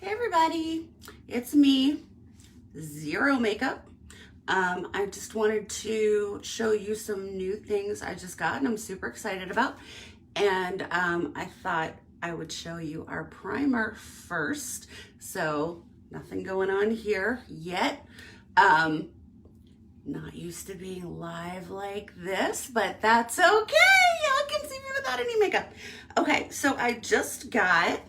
Hey everybody, it's me, Zero Makeup. I just wanted to show you some new things I just got and I'm super excited about. And I thought I would show you our primer first. So nothing going on here yet. Not used to being live like this, but that's okay. Y'all can see me without any makeup. Okay, so I just got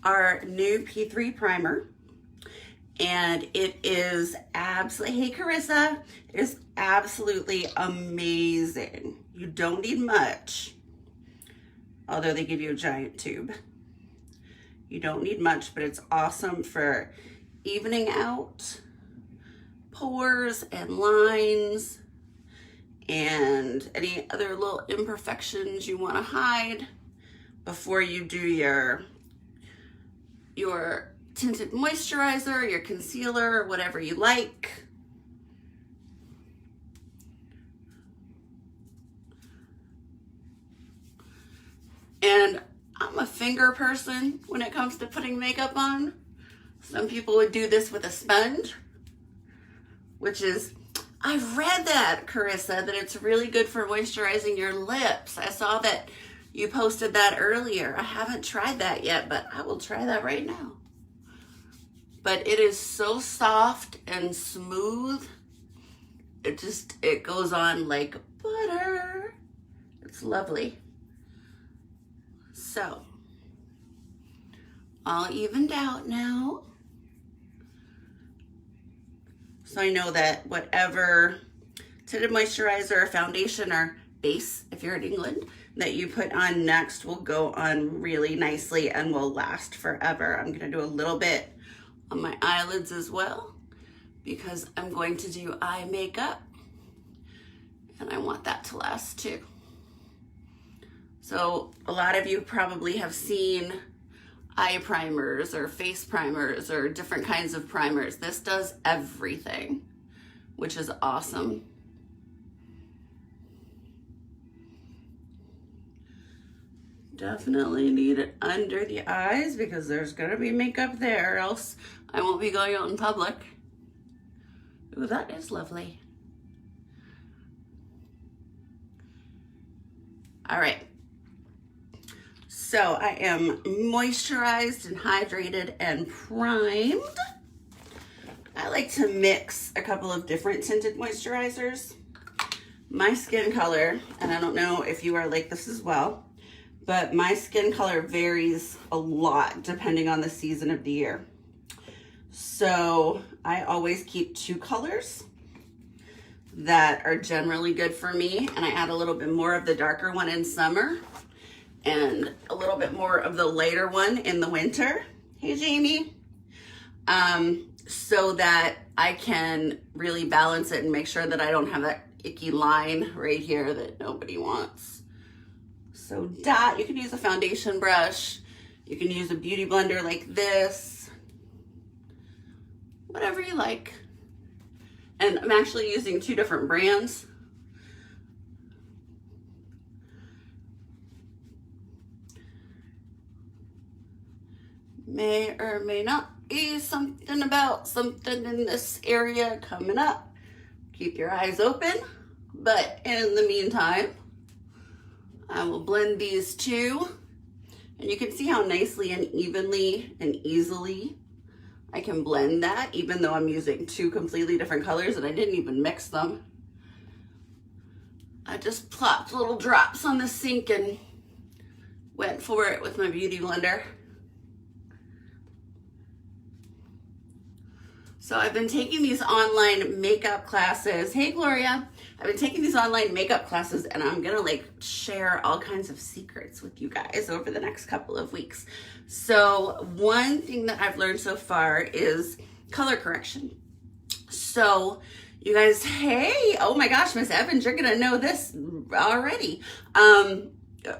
our new P3 primer and it is absolutely, hey Carissa, it is absolutely amazing. You don't need much, although they give you a giant tube. You don't need much, but it's awesome for evening out pores and lines and any other little imperfections you want to hide before you do your tinted moisturizer, your concealer, whatever you like. And I'm a finger person when it comes to putting makeup on. Some people would do this with a sponge, which is, I've read that, Carissa, that it's really good for moisturizing your lips. I saw that you posted that earlier. I haven't tried that yet, but I will try that right now. But it is so soft and smooth. It goes on like butter. It's lovely. So, all evened out now. So I know that whatever tinted moisturizer or foundation or base, if you're in England, that you put on next will go on really nicely and will last forever. I'm gonna do a little bit on my eyelids as well because I'm going to do eye makeup and I want that to last too. So a lot of you probably have seen eye primers or face primers or different kinds of primers. This does everything, which is awesome. Definitely need it under the eyes because there's gonna be makeup there, or else I won't be going out in public. Ooh, that is lovely. All right. So I am moisturized and hydrated and primed. I like to mix a couple of different tinted moisturizers. My skin color, and I don't know if you are like this as well, but my skin color varies a lot depending on the season of the year. So I always keep two colors that are generally good for me, and I add a little bit more of the darker one in summer and a little bit more of the lighter one in the winter. Hey, Jamie. So that I can really balance it and make sure that I don't have that icky line right here that nobody wants. So you can use a foundation brush. You can use a beauty blender like this. Whatever you like. And I'm actually using two different brands. May or may not be something about something in this area coming up. Keep your eyes open. But in the meantime, I will blend these two. And you can see how nicely and evenly and easily I can blend that, even though I'm using two completely different colors and I didn't even mix them. I just plopped little drops on the sink and went for it with my beauty blender. So I've been taking these online makeup classes. Hey, Gloria. I've been taking these online makeup classes and I'm gonna share all kinds of secrets with you guys over the next couple of weeks. So one thing that I've learned so far is color correction. So you guys, hey, oh my gosh, Miss Evans, you're gonna know this already.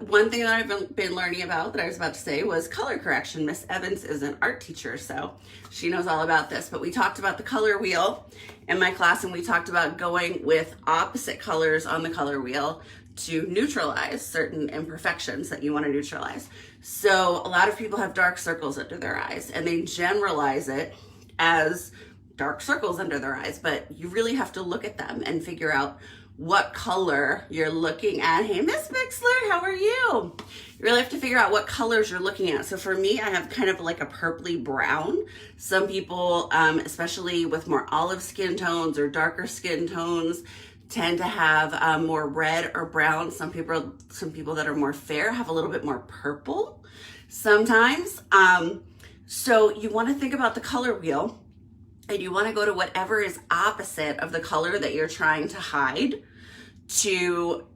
One thing that I've been learning about that I was about to say was color correction. Miss Evans is an art teacher, so she knows all about this. But we talked about the color wheel in my class, and we talked about going with opposite colors on the color wheel to neutralize certain imperfections that you want to neutralize. So a lot of people have dark circles under their eyes and they generalize it as dark circles under their eyes, but you really have to look at them and figure out what color you're looking at. Hey, Miss Bixler, how are you? You really have to figure out what colors you're looking at. So for me, I have kind of like a purpley brown. Some people, especially with more olive skin tones or darker skin tones, tend to have more red or brown. Some people that are more fair have a little bit more purple sometimes. So you want to think about the color wheel, and you want to go to whatever is opposite of the color that you're trying to hide to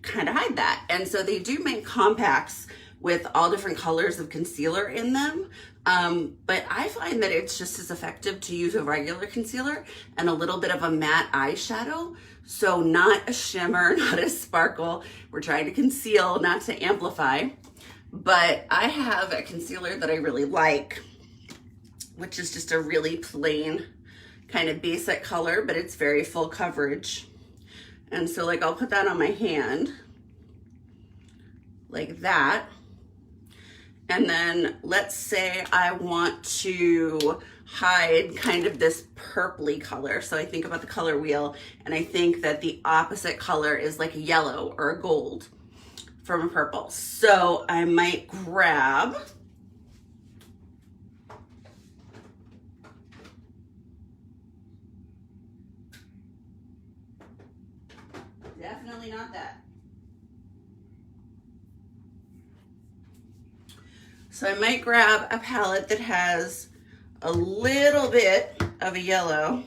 kind of hide that. And so they do make compacts with all different colors of concealer in them. But I find that it's just as effective to use a regular concealer and a little bit of a matte eyeshadow. So not a shimmer, not a sparkle. We're trying to conceal, not to amplify. But I have a concealer that I really like, which is just a really plain kind of basic color, but it's very full coverage. And so like I'll put that on my hand like that. And then let's say I want to hide kind of this purpley color. So I think about the color wheel and I think that the opposite color is like a yellow or a gold from a purple. So I might grab definitely not that. So I might grab a palette that has a little bit of a yellow.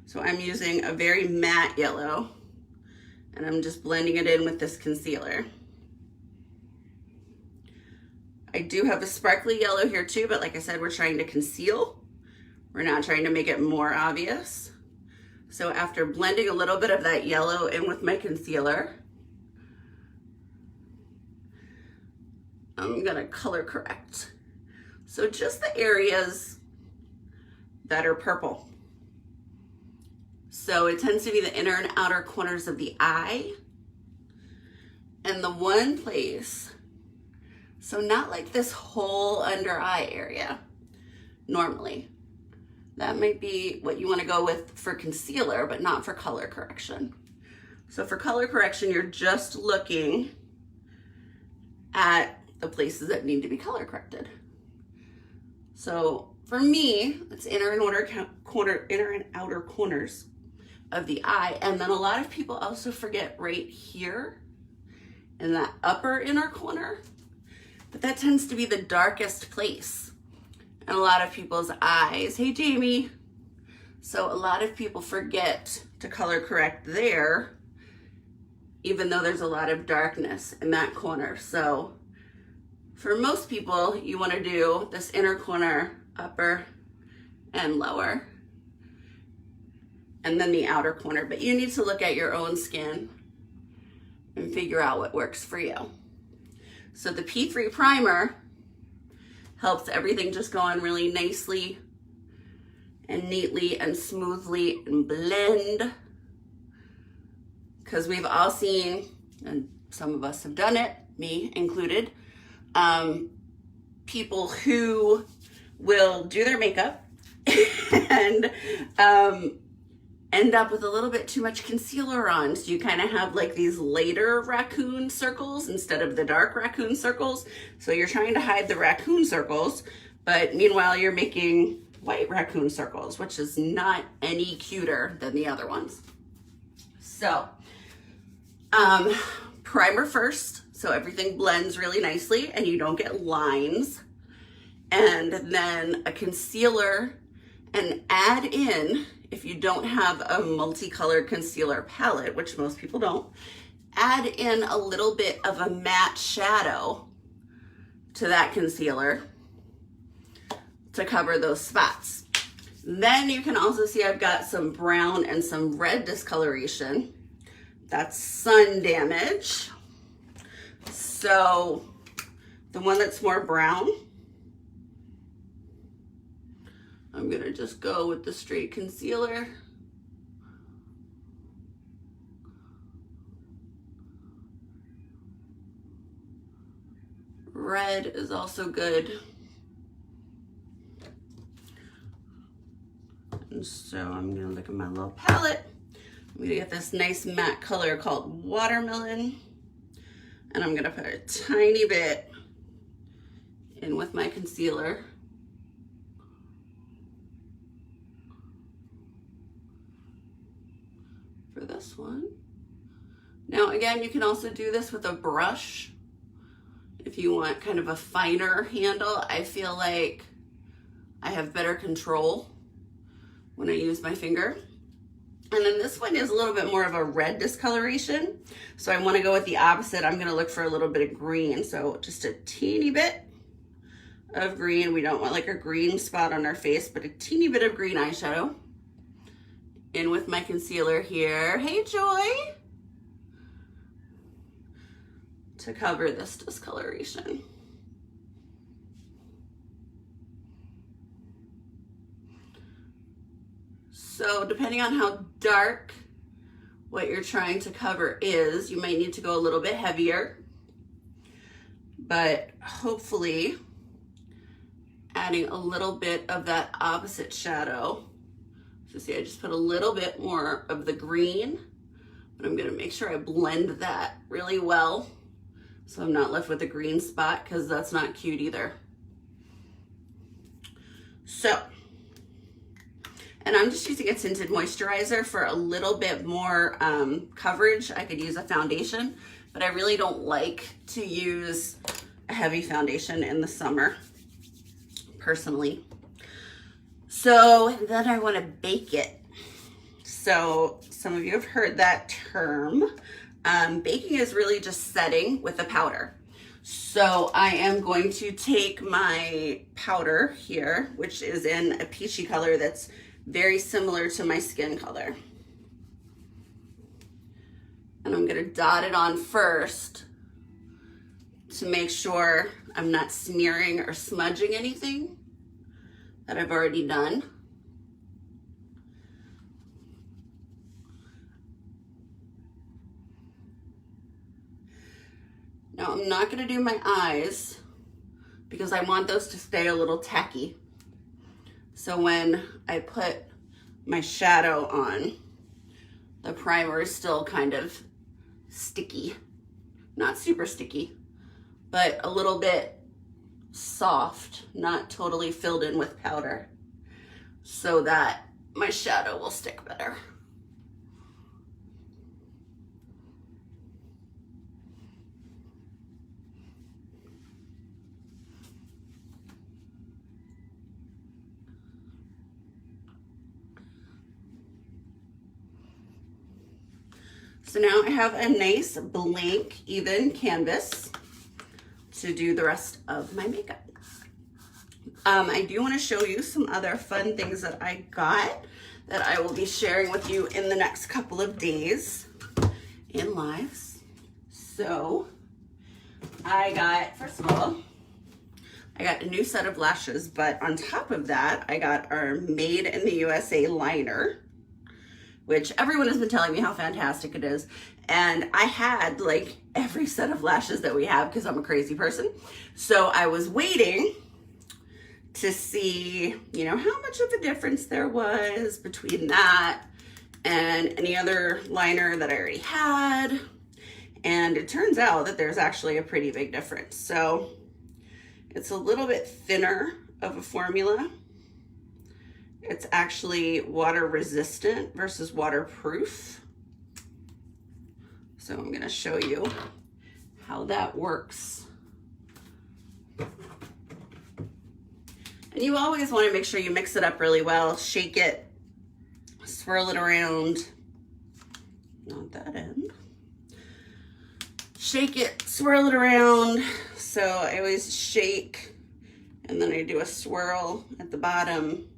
So I'm using a very matte yellow and I'm just blending it in with this concealer. I do have a sparkly yellow here too, but like I said, we're trying to conceal. We're not trying to make it more obvious. So after blending a little bit of that yellow in with my concealer, I'm gonna color correct. So just the areas that are purple. So it tends to be the inner and outer corners of the eye. And the one place, so not like this whole under eye area normally. That might be what you want to go with for concealer, but not for color correction. So for color correction, you're just looking at the places that need to be color corrected. So for me, it's inner and outer corners of the eye. And then a lot of people also forget right here in that upper inner corner, but that tends to be the darkest place in a lot of people's eyes. Hey, Jamie. So a lot of people forget to color correct there, even though there's a lot of darkness in that corner. So for most people, you want to do this inner corner, upper and lower, and then the outer corner. But you need to look at your own skin and figure out what works for you. So the P3 primer helps everything just go on really nicely and neatly and smoothly and blend. Because we've all seen, and some of us have done it, me included, people who will do their makeup and end up with a little bit too much concealer on. So you kind of have like these later raccoon circles instead of the dark raccoon circles. So you're trying to hide the raccoon circles, but meanwhile you're making white raccoon circles, which is not any cuter than the other ones. So primer first, so everything blends really nicely and you don't get lines. And then a concealer, and add in, if you don't have a multicolored concealer palette, which most people don't, add in a little bit of a matte shadow to that concealer to cover those spots. Then you can also see I've got some brown and some red discoloration. That's sun damage. So the one that's more brown, I'm gonna just go with the straight concealer. Red red is also good. And so I'm gonna look at my little palette. I'm gonna get this nice matte color called Watermelon. And I'm gonna put a tiny bit in with my concealer. For this one. Now again, you can also do this with a brush if you want kind of a finer handle. I feel like I have better control when I use my finger. And then this one is a little bit more of a red discoloration. So I want to go with the opposite. I'm going to look for a little bit of green. So just a teeny bit of green. We don't want like a green spot on our face, but a teeny bit of green eyeshadow. In with my concealer here. Hey, Joy. To cover this discoloration. So depending on how dark what you're trying to cover is, you might need to go a little bit heavier, but hopefully adding a little bit of that opposite shadow. So see, I just put a little bit more of the green, but I'm gonna make sure I blend that really well so I'm not left with a green spot, because that's not cute either. So, and I'm just using a tinted moisturizer for a little bit more coverage. I could use a foundation, but I really don't like to use a heavy foundation in the summer, personally. So then I want to bake it. So some of you have heard that term. Baking is really just setting with a powder. So I am going to take my powder here, which is in a peachy color that's very similar to my skin color. And I'm gonna dot it on first to make sure I'm not smearing or smudging anything that I've already done. Now I'm not gonna do my eyes because I want those to stay a little tacky. So when I put my shadow on, the primer is still kind of sticky. Not super sticky, but a little bit soft, not totally filled in with powder, so that my shadow will stick better. So now I have a nice blank, even canvas to do the rest of my makeup. I do want to show you some other fun things that I got that I will be sharing with you in the next couple of days in lives. So I got, first of all, I got a new set of lashes, but on top of that, I got our Made in the USA liner, which everyone has been telling me how fantastic it is. And I had like every set of lashes that we have because I'm a crazy person. So I was waiting to see, you know, how much of a difference there was between that and any other liner that I already had. And it turns out that there's actually a pretty big difference. So it's a little bit thinner of a formula. It's actually water resistant versus waterproof. So I'm gonna show you how that works. And you always wanna make sure you mix it up really well, shake it, swirl it around, not that end. Shake it, swirl it around. So I always shake and then I do a swirl at the bottom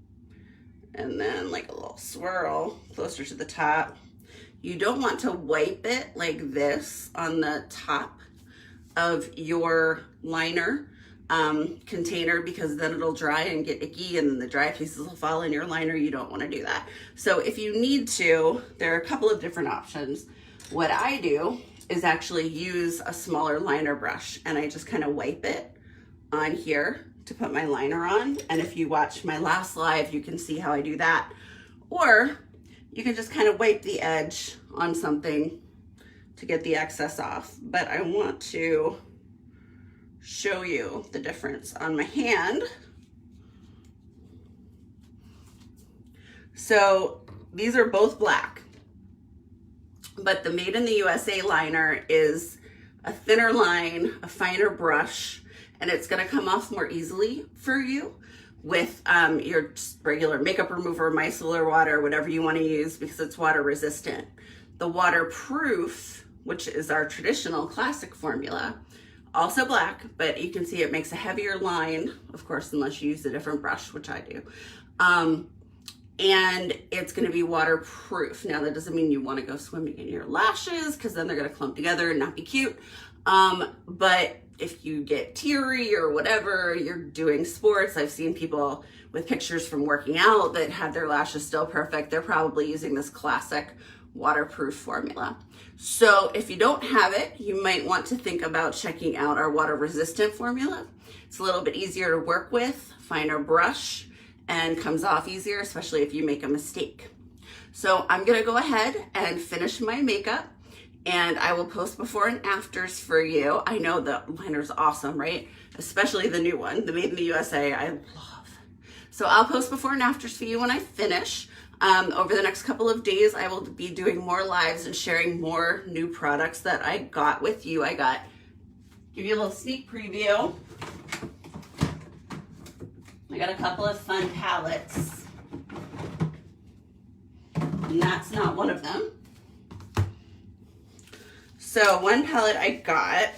and then like a little swirl closer to the top. You don't want to wipe it like this on the top of your liner container, because then it'll dry and get icky and then the dry pieces will fall in your liner. You don't want to do that. So if you need to, there are a couple of different options. What I do is actually use a smaller liner brush and I just kind of wipe it on here to put my liner on. And if you watch my last live, you can see how I do that. Or you can just kind of wipe the edge on something to get the excess off. But I want to show you the difference on my hand. So these are both black, but the Made in the USA liner is a thinner line, a finer brush, and it's gonna come off more easily for you with your regular makeup remover, micellar water, whatever you wanna use, because it's water resistant. The waterproof, which is our traditional classic formula, also black, but you can see it makes a heavier line, of course, unless you use a different brush, which I do. And it's gonna be waterproof. Now that doesn't mean you wanna go swimming in your lashes, because then they're gonna clump together and not be cute. But if you get teary or whatever, you're doing sports. I've seen people with pictures from working out that had their lashes still perfect. They're probably using this classic waterproof formula. So if you don't have it, you might want to think about checking out our water resistant formula. It's a little bit easier to work with, finer brush, and comes off easier, especially if you make a mistake. So I'm gonna go ahead and finish my makeup, and I will post before and afters for you. I know the liner's awesome, right? Especially the new one, the Made in the USA, I love. So I'll post before and afters for you when I finish. Over the next couple of days, I will be doing more lives and sharing more new products that I got with you. Give you a little sneak preview. I got a couple of fun palettes, and that's not one of them. So one palette I got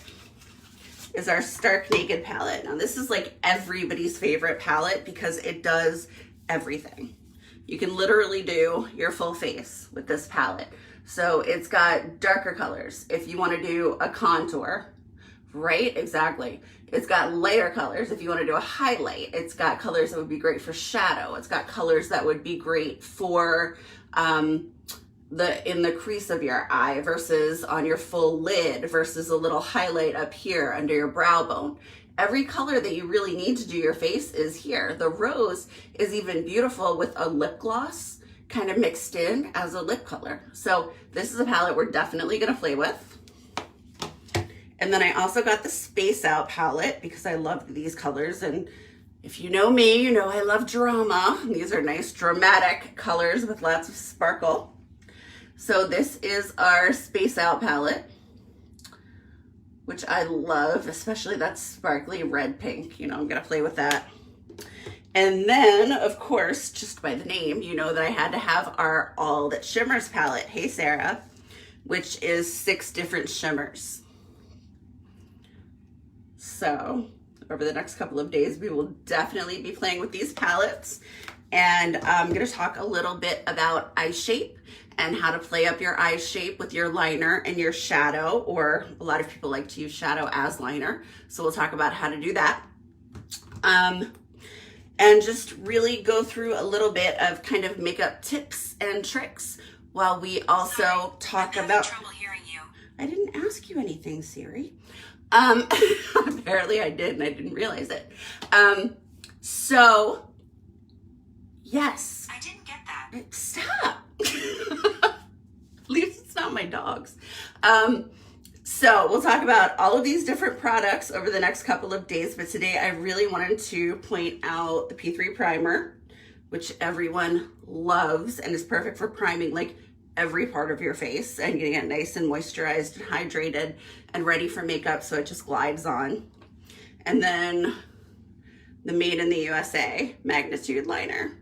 is our Stark Naked palette. Now this is like everybody's favorite palette because it does everything. You can literally do your full face with this palette. So it's got darker colors if you want to do a contour, right? Exactly. It's got lighter colors if you want to do a highlight. It's got colors that would be great for shadow. It's got colors that would be great for in the crease of your eye versus on your full lid versus a little highlight up here under your brow bone. Every color that you really need to do your face is here. The rose is even beautiful with a lip gloss kind of mixed in as a lip color. So this is a palette we're definitely gonna play with. And then I also got the Space Out palette because I love these colors. And if you know me, you know I love drama. These are nice dramatic colors with lots of sparkle. So this is our Space Out palette, which I love, especially that sparkly red pink. You know, I'm gonna play with that. And then, of course, just by the name, you know that I had to have our All That Shimmers palette, Hey Sarah, which is 6 different shimmers. So over the next couple of days, we will definitely be playing with these palettes. And I'm gonna talk a little bit about eye shape and how to play up your eye shape with your liner and your shadow, or a lot of people like to use shadow as liner. So we'll talk about how to do that. And just really go through a little bit of kind of makeup tips and tricks while we also talk about... trouble hearing you. I didn't ask you anything, Siri. Apparently I did and I didn't realize it. So, yes. I didn't get that. Stop. At least it's not my dogs. So we'll talk about all of these different products over the next couple of days, but today I really wanted to point out the P3 primer, which everyone loves and is perfect for priming like every part of your face and getting it nice and moisturized and hydrated and ready for makeup so it just glides on. And then the Made in the USA Magnitude liner,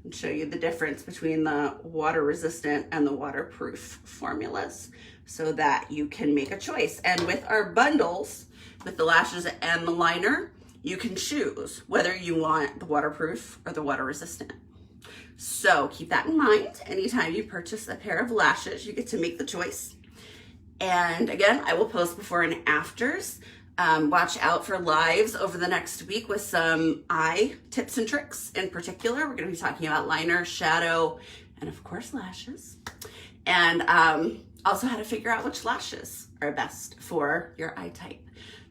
and show you the difference between the water resistant and the waterproof formulas so that you can make a choice. And with our bundles, with the lashes and the liner, you can choose whether you want the waterproof or the water resistant. So keep that in mind. Anytime you purchase a pair of lashes, you get to make the choice. And again, I will post before and afters. Watch out for lives over the next week with some eye tips and tricks. In particular, we're going to be talking about liner, shadow, and of course lashes. And also how to figure out which lashes are best for your eye type.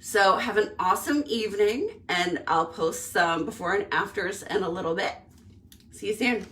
So have an awesome evening, and I'll post some before and afters in a little bit. See you soon.